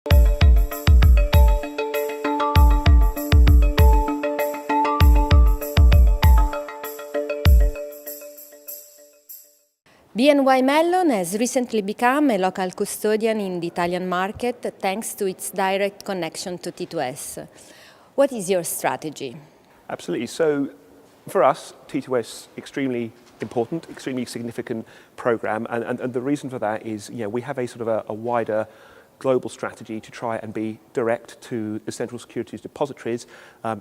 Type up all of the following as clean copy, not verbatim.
BNY Mellon has recently become a local custodian in the Italian market thanks to its direct connection to T2S. What is your strategy? Absolutely. So for us, T2S extremely important, extremely significant program, and the reason for that is we have a sort of a wider global strategy to try and be direct to the central securities depositories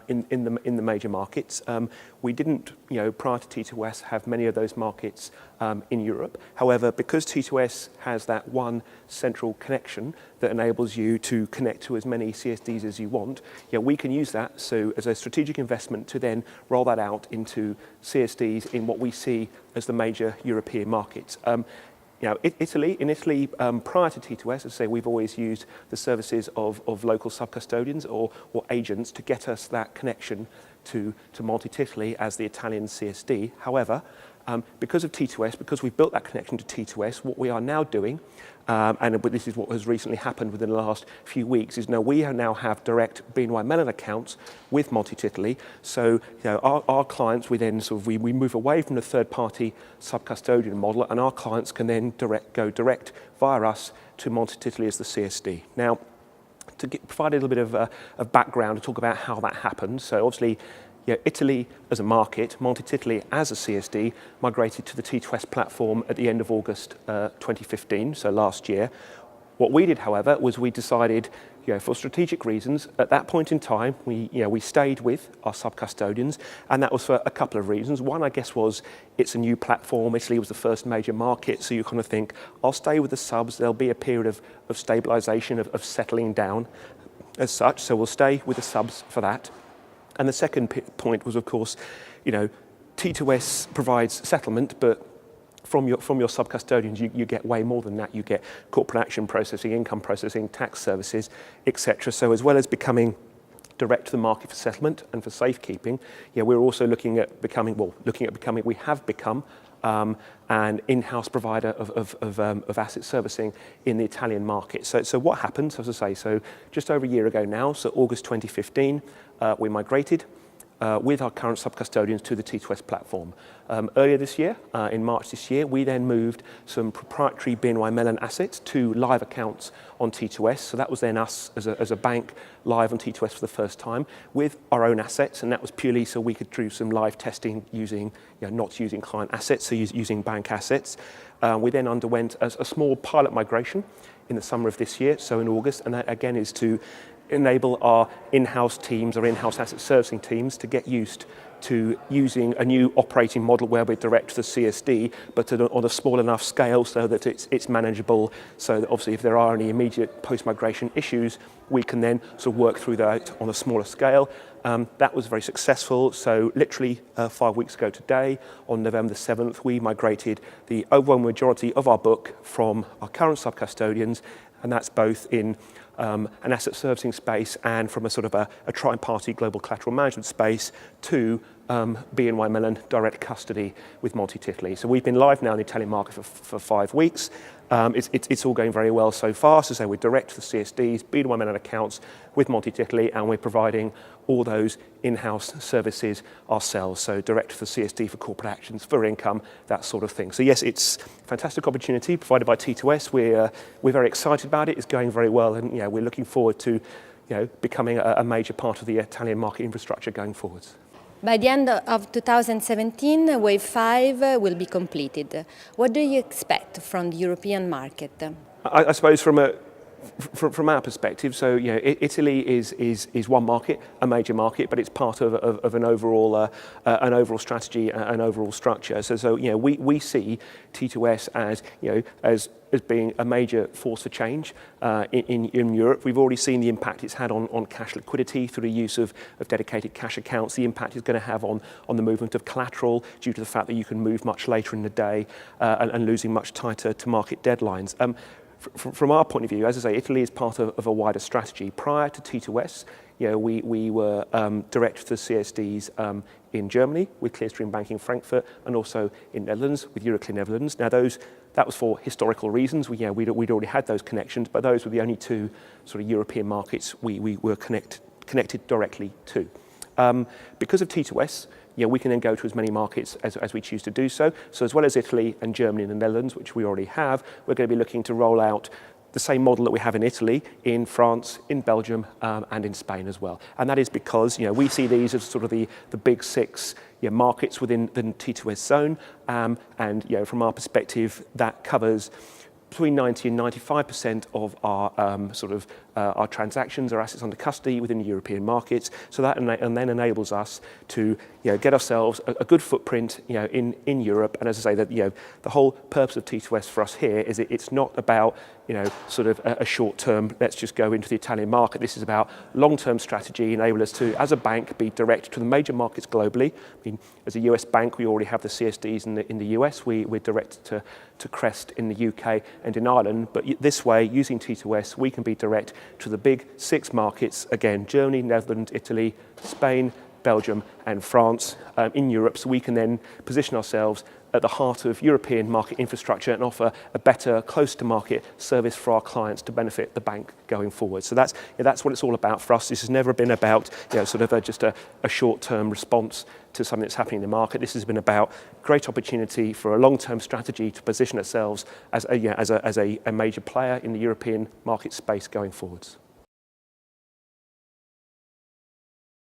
in the major markets. We didn't, prior to T2S, have many of those markets in Europe. However, because T2S has that one central connection that enables you to connect to as many CSDs as you want, we can use that so as a strategic investment to then roll that out into CSDs in what we see as the major European markets. In Italy, prior to T2S, as I say, we've always used the services of local sub-custodians or agents to get us that connection to Italy as the Italian CSD. However, because of T2S, because we've built that connection to T2S, what we are now doing, and this is what has recently happened within the last few weeks, is now we now have direct BNY Mellon accounts with Italy. So our clients, we move away from the third-party sub-custodian model, and our clients can then go direct via us to Italy as the CSD. Now, to provide a little bit of background to talk about how that happened. So obviously, Italy as a market, Italy as a CSD, migrated to the T2S platform at the end of August 2015, so last year. What we did, however, was we decided, for strategic reasons, at that point in time, we stayed with our sub-custodians, and that was for a couple of reasons. One, I guess, was it's a new platform. Italy was the first major market, so you kind of think, I'll stay with the subs. There'll be a period of stabilization, of settling down as such, so we'll stay with the subs for that. And the second point was, of course, T2S provides settlement, but from your sub-custodians, you get way more than that. You get corporate action processing, income processing, tax services, etc. So as well as becoming direct to the market for settlement and for safekeeping, we're also looking at becoming, we have become an in-house provider of asset servicing in the Italian market. So what happened, as I say, so just over a year ago now, so August 2015, we migrated with our current sub-custodians to the T2S platform. Earlier this year, in March this year, we then moved some proprietary BNY Mellon assets to live accounts on T2S. So that was then us as a bank live on T2S for the first time with our own assets, and that was purely so we could do some live testing using, not using client assets, so using bank assets. We then underwent a small pilot migration in the summer of this year, so in August, and that again is to enable our in-house teams, our in-house asset servicing teams, to get used to using a new operating model where we're direct to the CSD, but on a small enough scale so that it's manageable, so that obviously if there are any immediate post-migration issues, we can then sort of work through that on a smaller scale. That was very successful, so literally 5 weeks ago today, on November the 7th, we migrated the overwhelming majority of our book from our current sub-custodians, and that's both in an asset servicing space and from a sort of a tri-party global collateral management space to BNY Mellon direct custody with Italy. So we've been live now in the Italian market for 5 weeks. It's all going very well so far. So we're direct to the CSDs, BNY Mellon accounts with Italy, and we're providing all those in-house services ourselves. So direct to the CSD for corporate actions, for income, that sort of thing. So yes, it's a fantastic opportunity provided by T2S. We're very excited about it. It's going very well, and we're looking forward to becoming a major part of the Italian market infrastructure going forwards. By the end of 2017, Wave 5 will be completed. What do you expect from the European market? I suppose from our perspective, so Italy is one market, a major market, but it's part of an overall strategy, an overall structure. So we see T2S as being a major force for change in Europe. We've already seen the impact it's had on cash liquidity through the use of dedicated cash accounts, the impact it's going to have on the movement of collateral due to the fact that you can move much later in the day and losing much tighter to market deadlines. From our point of view, as I say, Italy is part of a wider strategy. Prior to T2S, we were direct to the CSDs in Germany with Clearstream Banking Frankfurt, and also in Netherlands with Euroclear Netherlands. Now that was for historical reasons. We'd already had those connections, but those were the only two sort of European markets we were connected directly to. Because of T2S, we can then go to as many markets as we choose to do so. So as well as Italy and Germany and the Netherlands, which we already have, we're going to be looking to roll out the same model that we have in Italy, in France, in Belgium, and in Spain as well. And that is because we see these as sort of the big six markets within the T2S zone. And from our perspective, that covers between 90 and 95% of our our transactions, our assets under custody within the European markets. So that and then enables us to get ourselves a good footprint in Europe. And as I say, that the whole purpose of T2S for us here is it's not about sort of a short term, let's just go into the Italian market. This is about long-term strategy, enable us to, as a bank, be direct to the major markets globally. I mean, as a US bank, we already have the CSDs in the US. We're direct to Crest in the UK and in Ireland. But this way, using T2S, we can be direct to the big six markets, again, Germany, Netherlands, Italy, Spain, Belgium and France in Europe, so we can then position ourselves at the heart of European market infrastructure and offer a better, close-to-market service for our clients to benefit the bank going forward. So that's what it's all about for us. This has never been about just a short-term response to something that's happening in the market. This has been about great opportunity for a long-term strategy to position ourselves as a major player in the European market space going forwards.